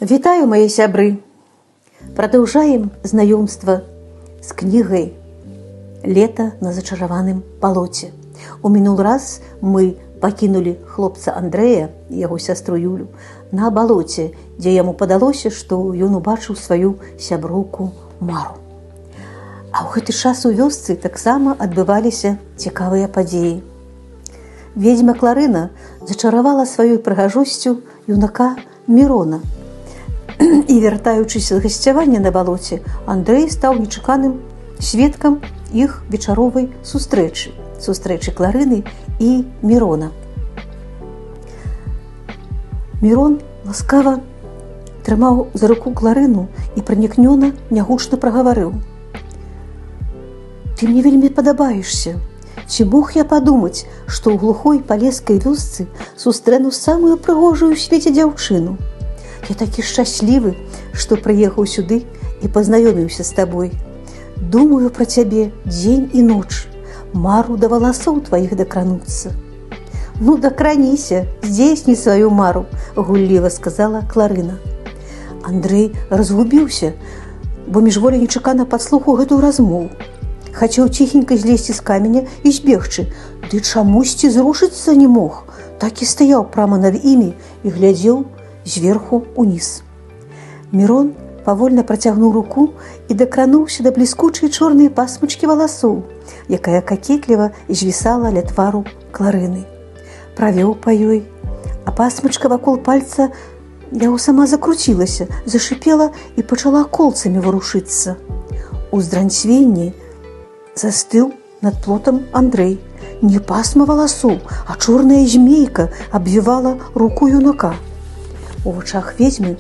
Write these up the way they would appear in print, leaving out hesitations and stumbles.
Вітаю, мои сябры! Продолжаем знакомство с книгой «Лето на зачарованном болоте». У минул раз мы покинули хлопца Андрея и его сестру Юлю на болоте, где ему падалося, что ён убачыў свою сяброўку Мару. А ў гэты час у вёсцы таксама адбываліся цікавыя падзеі. Ведьма Кларына зачаравала сваёй прыгажосцю юнака Мирона. І, вяртаючыся з гасцявання на балоце, Андрэй стаў нечаканым сведкам іх вечаровай сустрэчы Кларыны і Мирона. Мирон ласкава трымаў за руку Кларыну і пранікнёна нягучна прагаварыў: «Ты мне вельмі падабаешся. Ці мог я падумаць, што ў глухой палескай вёсцы сустрэну самую прыгожую ў свеце дзяўчыну? Я такі шчаслівы, што прыехаў сюды і пазнаёміўся з табой. Думаю пра цябе дзень і ноч. Мару да валасоў тваіх дакрануцца». «Ну, дакраніся, здзейсні сваю мару», – гулліва сказала Кларына. Андрэй разгубіўся, бо міжволі нечакана падслухаў гэтую размову. Хацеў ціхенька злезці з каменя і збегчы, ды чамусьці зрушыцца не мог. Так і стаяў прама над імі і глядзеў зверху уніз. Мирон павольна працягнуў руку і дакрануўся да бліскучай чорнай пасмычкі валасоў, якая какетліва звісала ля твару Кларыны. Правёў па ёй, а пасмычка вакол пальца яго сама закруцілася, зашипела і пачала колцамі варушыцца. У здранцвенні застыў над плотам Андрэй. Не пасма валасоў, а чорная змейка абвівала руку юнака. У вачах ведьмы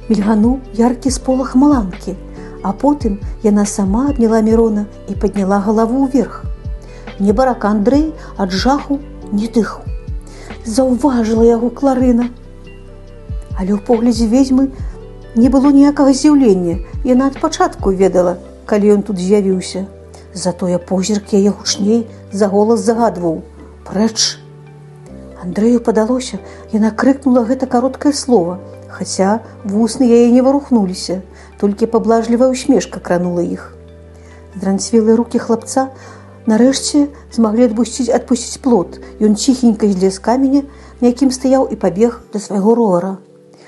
мільгануў яркі сполах маланкі, а потым яна сама абняла Мирона і падняла галаву ўверх. Небарака Андрэй ад жаху не дыхаў. Заўважыла яго Кларына. Але ў поглядзе ведьмы не было ніякага здзіўлення. Яна ад пачатку ведала, калі ён тут з'явіўся. Затое позірк яе гучней за голас загадваў: «Прэч!» Андрэю падалося, яна крыкнула гэта кароткае слово, хаця вусны яе не варухнуліся, толькі паблажлівая усмешка кранула іх. Здранцвелыя рукі хлапца нарэшце змаглі адпусціць плот. Ён ціхенька злез з каменя, на якім стаяў, і пабег да свайго ровара.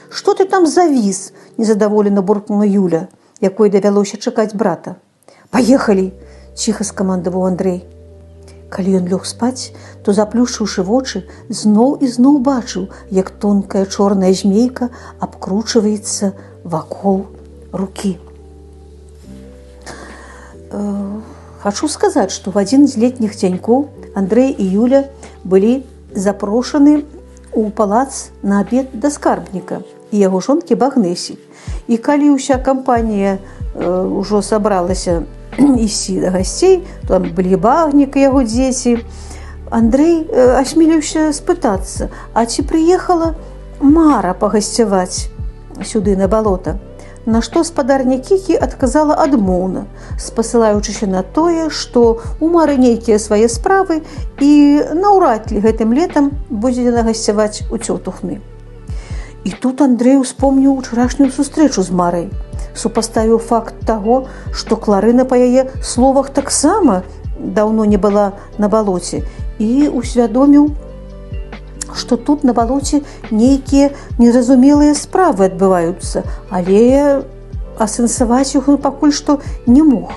«Што ты там завіс?» – незадаволена буркнула Юля, якой давялося чакаць брата. «Паехалі!» – ціха скамандаваў Андрэй. Калі ён лёг спаць, то, заплюшчыўшы вочы, зноў і зноў бачыў, як тонкая чорная змейка абкручваецца вакол рукі. Хачу сказаць, што в адзін з летніх дзянькоў Андрэй і Юля былі запрошаны ў палац на абед да скарбніка і яго жонкі Багнесі. І калі ўся кампанія ўжо сабралася ісці да гасцей, там былі Багнік і яго дзеці, Андрэй асмеліўся спытацца: «А ці прыехала Мара пагасцяваць сюды на балота?» На што спадарня Кікі адказала адмоўна, спасылаючыся на тое, што у Мары нейкія свае справы і наўрад ли гэтым летам будзе яна гасцяваць у цётухны. І тут Андрэй успомніў учарашнюю сустрэчу з Марай, супаставіў факт таго, што Кларына па яе словах таксама даўно не была на балоце, і усвядоміў, што тут на балоце нейкія незразумелыя справы адбываюцца, але асэнсаваць іх пакуль што не мог.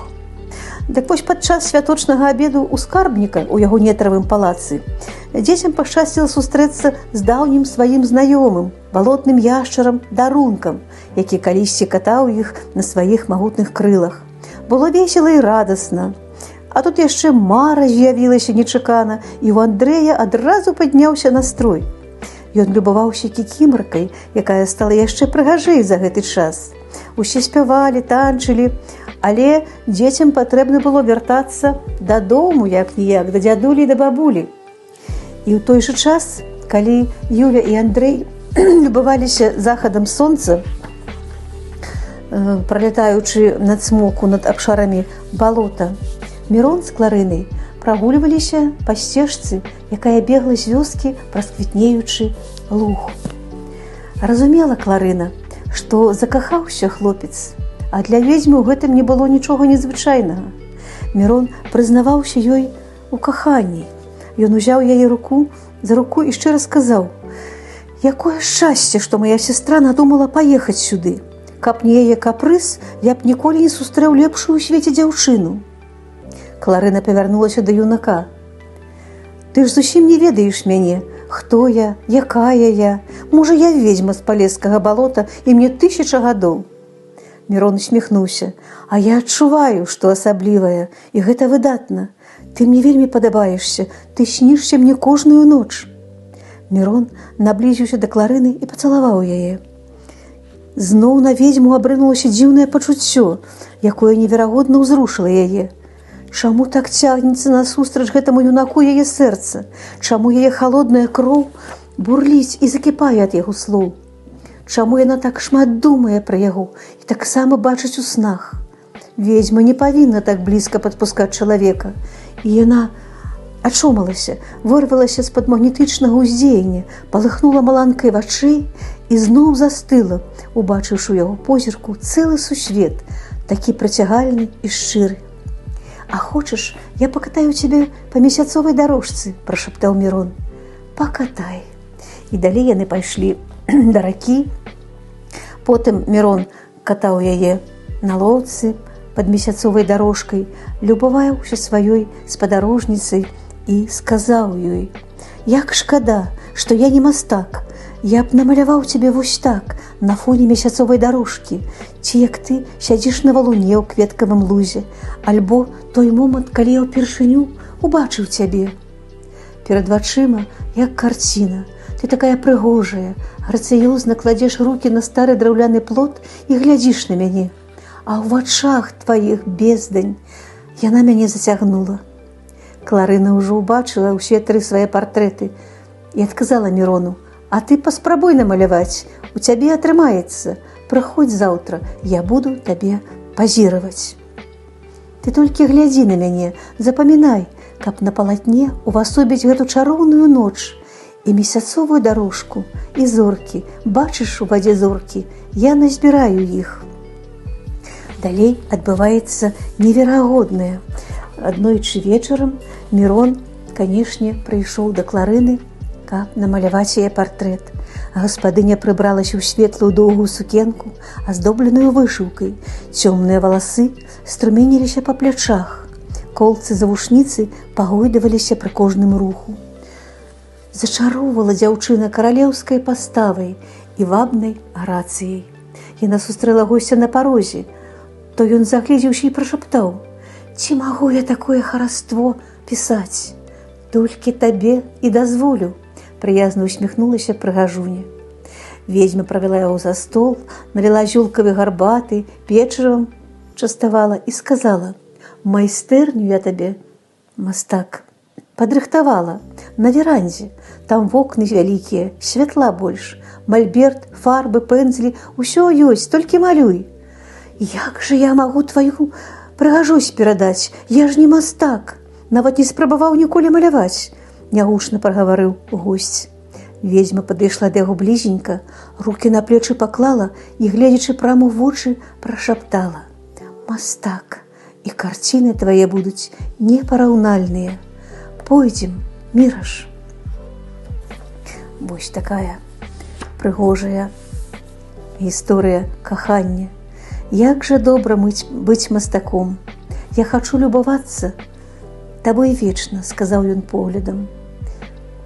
Так вось падчас святочнага абеду ў скарбніка ў яго нетравым палацы дзецям пашчасціла сустрэцца з даўнім сваім знаёмым, балотным яшчарам Дарункам, які калісьці катаў іх на сваіх магутных крылах. Было весела і радасна. А тут яшчэ Мара з'явілася нечакана, і ў Андрэя адразу падняўся настрой. Ён любаваўся кікімаркай, якая стала яшчэ прыгажэй за гэты час. Усе спявалі, танчылі, але дзецям патрэбна было вяртацца дадому, як-ніяк, да дзядулі і да бабулі. І ў той жа час, калі Юля і Андрэй любаваліся захадам сонца, пралятаючы над смоку над абшарамі балота, Мирон з Кларынай прагульваліся па сцежцы, якая бегла з вёскі праз квітнеючы луг. Разумела Кларына, што закахаўся хлопец, а для ведзьмы ў гэтым не было нічога незвычайнага. Мірон прызнаваўся ёй у каханні. Ён узяў яе руку за руку і шчыра сказаў: «Якое шчасце, што моя сестра надумала паехаць сюды. Каб не яе капрыз, я б ніколі не сустрэў лепшую ў свеце дзяўчыну». Кларына павярнулася да юнака. «Ты ж зусім не ведаеш мяне. Хто я, якая я? Можа, я ведзьма з Палескага балота, і мне 1000 гадоў». Мірон усміхнуўся. «А я адчуваю, што асаблівая, і гэта выдатна. Ты мне вельмі падабаешся, ты снішся мне кожную ноч». Мірон наблізіўся да Кларыны і пацалаваў яе. Зноў на ведзьму абрынулася дзіўнае пачуццё, якое неверагодна ўзрушыла яе. Чаму так цягнецца насустрач гэтаму юнаку яе сэрца? Чаму яе халодная кроў бурліць і закіпае ад яго слоў? Чаму яна так шмат думае пра яго і таксама бачыць у снах? Ведзьма не павінна так блізка падпускаць чалавека. І яна ачомалася, вырвалася з-пад магнетычнага ўздзеяння, палыхнула маланкай вачэй і зноў застыла, убачыўшы ў яго позірку цэлы сусвет, такі прыцягальны і шчыры. «А хочаш, я пакатаю цябе па месяцовай дарожцы?» – прашаптаў Мірон. «Пакатай». І далей яны пайшлі да ракі. Потым Мірон катаў яе на лодцы пад месяцовай дарожкай, любаваўся сваёй спадарожніцай і сказаў ёй: «Як шкада, што я не мастак. Я б намаляваў цябе вось так, на фоне месяцовай дарожкі, ці як ты сядзіш на валуне ў кветкавым лузе, альбо той момант, калі я ўпершыню убачыў цябе. Перад вачыма, як карціна, ты такая прыгожая, грацыёзна кладзеш рукі на стары драўляны плот і глядзіш на мяне, а ў вачах тваіх бездань». Яна мяне зацягнула. Кларына ўжо ўбачыла ўсе 3 свае партрэты і адказала Мірону: «А ты паспрабуй намаляваць, у цябе атрымаецца. Прыходзь заўтра, я буду табе пазіраваць. Ты толькі глядзі на мяне, запамінай, каб на палатне увасобіць гэту чароўную ноч і месяцовую дарожку, і зоркі. Бачыш у вадзе зоркі, я назбіраю іх». Далей адбываецца неверагоднае. Аднойчы вечарам Мірон, канешне, прыйшоў да Кларыны, каб намаляваць яе партрэт. Гаспадыня прыбралася ў светлую доўгую сукенку, аздобленую вышыўкай. Цёмныя валасы струменіліся па плячах. Колцы завушніцы пагойдаваліся пры кожным руху. Зачароўвала дзяўчына каралеўскай паставай і вабнай грацыяй. Яна сустрэла госця на парозе. То ён загледзеўся і прашаптаў: «Ці магу я такое хараство пісаць? Толькі табе і дазволю». Прыязна усміхнулася прыгажуня. Ведзьма правяла яго за стол, наліла зюлкавай гарбаты, печывам частавала і сказала: «Майстэрню я табе, мастак, падрыхтавала на верандзе. Там вокны вялікія, святла больш, мальберт, фарбы, пэндзлі, усё ёсць, толькі малюй». «Як жа я магу тваю прыгажусь перадаць? Я ж не мастак, нават не спрабаваў ніколі маляваць», нягучна прагаварыў госць. Ведзьма падышла да яго блізенька, рукі на плечы паклала і, гледзячы праму ў вочы, прашаптала: «Мастак, і карціны твае будуць непараўнальныя. Пойдзем, Міраш». Вось такая прыгожая гісторыя кахання. Як жа добра быць мастаком. Я хачу любавацца табой вечна, сказаў ён поглядам.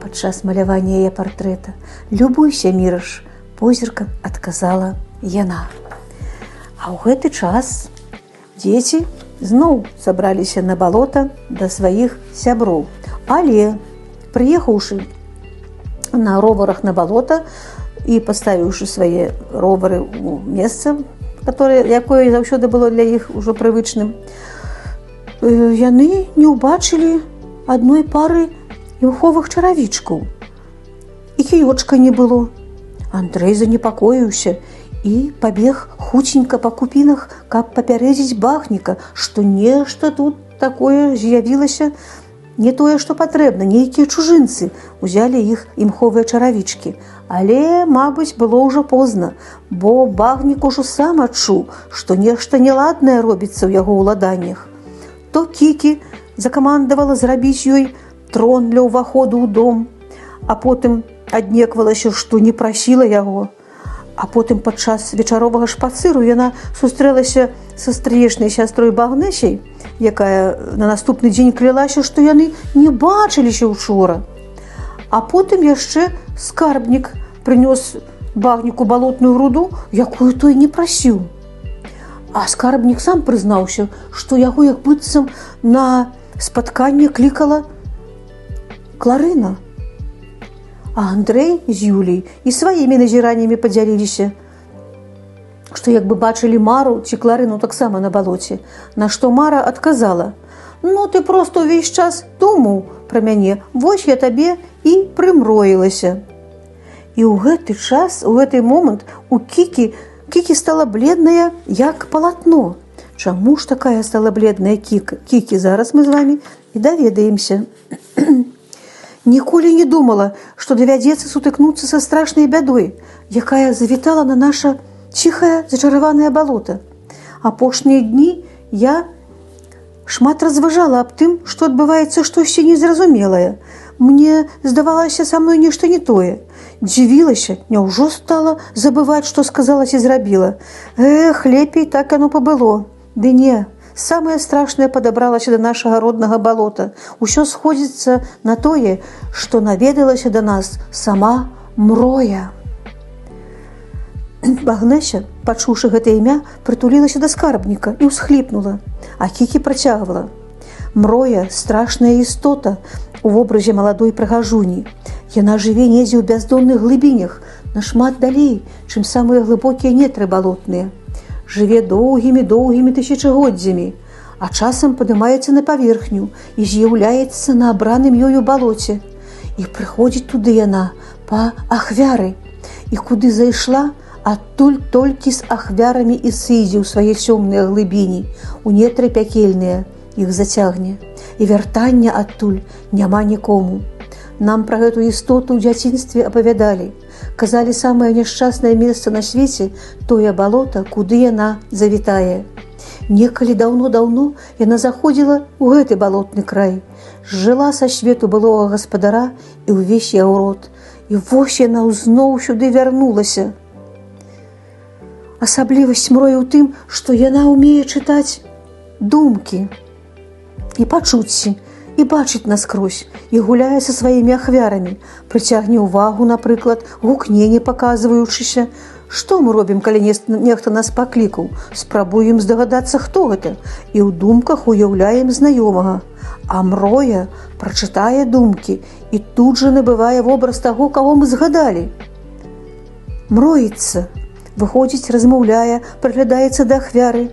Падчас малявання яе партрэта. «Любуйся, Міраш», позіркам адказала яна. А ў гэты час дзеці зноў сабраліся на балота да сваіх сяброў. Але, прыехаўшы на роварах на балота і паставіўшы свае ровары ў месца, якое заўсёды было для іх ужо прывычным, яны не ўбачылі адной пары імховых чаравічкаў. І кіёчка не было. Андрэй занепакоіўся і пабег хуценька па купінах, каб папярэдзіць бахніка, што нешта тут такое з'явілася Не тое, што патрэбна, нейкія чужынцы узялі іх імховыя чаравічкі. Але, мабыць, было ўжо позна, бо багнік ужо сам адчуў, што нешта неладнае робіцца ў яго ўладаннях. То Кікі закамандавала зрабіць ёй трон для ўваходу ў дом, а потым аднеквалася, што не прасіла яго. А потым падчас вечаровага шпацыру яна сустрэлася са стрыечнай сястрой Багнэсяй, якая на наступны дзень клялася, што яны не бачыліся учора. А потым яшчэ скарбнік прынёс багніку балотную руду, якую той не прасіў. А скарбнік сам прызнаўся, што яго як быццам на спатканне клікала Кларына. А Андрэй з Юляй і сваімі назіраннямі падзяліліся, што як бы бачылі Мару ці Кларыну таксама на балоце, на што Мара адказала: «Ну, ты проста ўвесь час думаў пра мяне, вось я табе і прымроілася». І ў гэты час, у гэты момант у Кікі стала бледная, як палатно. Чаму ж такая стала бледная Кікі, зараз мы з вамі і даведаемся. Ніколі не думала, што давядзецца сутыкнуцца са страшнай бядой, якая завітала на наша ціхае зачараванае балота. Апошнія дні я шмат разважала аб тым, што адбываецца штосьці незразумелае. Мне здавалася, са мной нешта не тое. Дзівілася, няўжо стала забываць, што сказала ці зрабіла. Лепей так яно пабыло. Ды не, самае страшнае падабралася да нашага роднага балота. Усё сходзіцца на тое, што наведалася да нас сама Мроя. Багнэся, пачуўшы гэта імя, прытулілася да скарбніка і ўсхліпнула. А Кікі працягвала: «Мроя – страшная істота у вобразе маладой прыгажуні. Яна жыве недзе ў бяздонных глыбінях, нашмат далей, чым самыя глыбокія нетры балотныя. Жыве доўгімі тысячагоддзямі, а часам падымаецца на паверхню і з'яўляецца на абраным ёю балоце. І прыходзіць туды яна па ахвяры. І куды зайшла, адтуль толькі з ахвярамі і сыдзе ў свае цёмныя глыбіні, у нетры пякельныя, іх зацягне. І вяртання адтуль няма нікому. Нам пра гэту істоту ў дзяцінстве апавядалі. Казалі, самае няшчаснае месца на свеце – тое балота, куды яна завітае. Некалі даўно-даўно яна заходзіла ў гэты балотны край, жыла са свету былога гаспадара і ўвесь яго род. І вось яна зноў сюды вярнулася. Асаблівасць Мроі ў тым, што яна ўмее чытаць думкі і пачуцці, і бачыць наскрозь, і гуляе са сваімі ахвярамі, прыцягне ўвагу, напрыклад, гукне, не паказваючыся. Што мы робім, калі нехта нас паклікаў? Спрабуем здагадацца, хто гэта, і ў думках уяўляем знаёмага. А Мроя прачытае думкі і тут жа набывае вобраз таго, каго мы згадалі. Мроіцца, выходзіць, размаўляе, прыглядаецца да ахвяры.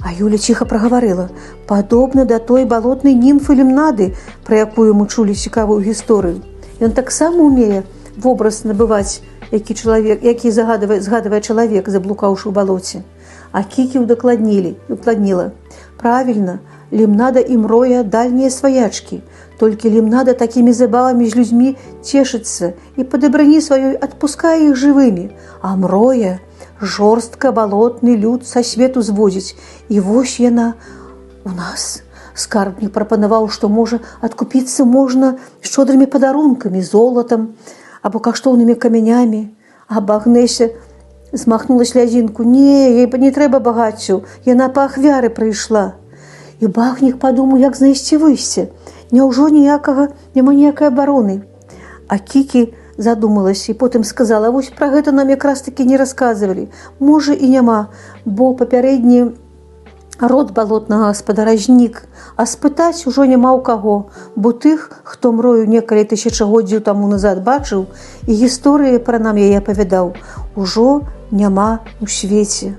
А Юля ціха прагаварыла: «Падобна да той балотнай німфы Лімнады, пра якую мы чулі цікавую гісторыю. Ён таксама умее вобраз набываць, які згадвае чалавек, заблукаўшы ў балоце». А Кікі удакладніла: «Правільна, Лімнада і Мроя дальнія сваячкі, толькі Лімнада такімі забавамі з людзьмі цешыцца і па дабрані сваёй адпускае іх жывымі, а Мроя жорстка балотны люд са свету зводзіць. І вось яна у нас». Скарбнік прапанаваў, што можа адкупіцца можна шчодрымі падарункамі, золатам або каштоўнымі камянямі. А Багнэся змахнула слязінку: «Не, ей не трэба багаццю, яна па ахвяры прыйшла». І багнік падумаў, як знайсці выйсце. Няўжо няма ніякай абароны? А Кікі задумалася і потым сказала: «Вось пра гэта нам якраз-такі не расказвалі. Можа, і няма, бо папярэдні род балотнага гаспадара знік, а спытаць ужо няма ў каго, бо тых, хто Мрою некалі тысячагоддзяў таму назад бачыў і гісторыі пра нам яе апавядаў, ужо няма ў свеце».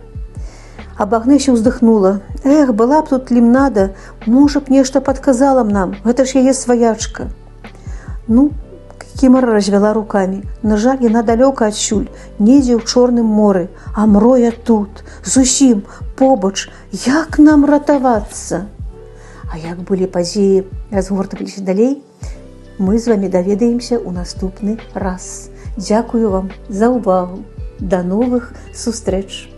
А Багнэся ўздыхнула: «Была б тут Лімнада, можа б нешта падказала б нам, гэта ж яе сваячка». Ну, Кімара развяла рукамі. На жаль, яна далёка адсюль, недзе ў Чорным моры, а Мроя тут, зусім побач. Як нам ратавацца? А А як былі падзеі разгортваліся далей, мы з вамі даведаемся ў наступны раз. Дзякую вам за ўвагу. Да новых сустрэч!